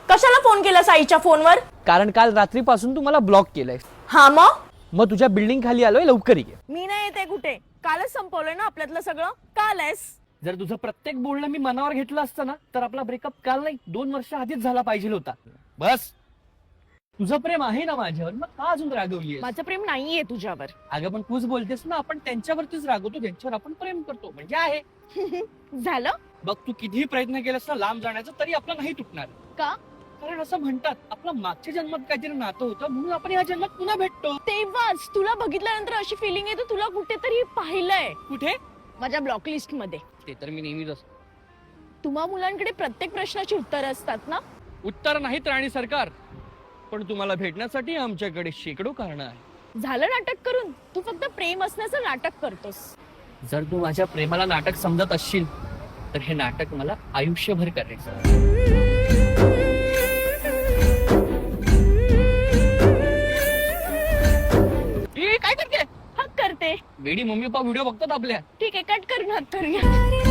कशाला फोन केलास आईच्या फोनवर? कारण काल रात्रीपासून तू मला ब्लॉक केलंय. हा मग तुझ्या बिल्डिंग खाली आलोय, लवकर ये. मी नाही येते कुठे. कालच संपवलंय ना आपल्यातलं सगळं. काल आहेस. जर तुझं प्रत्येक बोलणं मी मनावर घेतलं असतं ना तर आपला ब्रेकअप काल नाही 2 वर्ष आधीच झाला पाहिजे होता. बस तुझं प्रेम आहे ना माझ्यावर, मग का अजून रागवली? माझं प्रेम नाहीये तुझ्यावर. अगं पण तूच बोलतेस ना आपण त्यांच्यावरतीच रागवतो ज्यांच्यावर आपण प्रेम करतो, म्हणजे आहे. झालं बघ तू कितीही प्रयत्न केलास ना लांब जाण्याचा तरी आपला नाही तुटणार. का? कारण असं म्हणतात आपलं मागच्या जन्मात काहीतरी नातं होतं म्हणून आपण या जन्मात पुन्हा भेटतो. तेव्हाच तुला बघितल्यानंतर अशी फिलिंग येते तुला कुठेतरी पाहिलंय. कुठे? माझ्या ब्लॉक लिस्ट मध्ये. ते तर मी नेहमीच असतो. तुम्हा मुलांकडे प्रत्येक प्रश्नाची उत्तरं असतात ना? उत्तर नाहीत राणी सरकार, पण तुम्हाला भेटण्यासाठी आमच्याकडे शेकडो कारणं आहेत. झालं नाटक करून. तू फक्त प्रेम असण्याचं नाटक करतोस. जर तू माझ्या प्रेमाला नाटक समजत असशील तर हे नाटक मला आयुष्यभर करायचं. काय करते? हक करते. वेडी मम्मी पप्पा व्हिडिओ बघतात आपल्या. ठीक आहे, कट कर ना.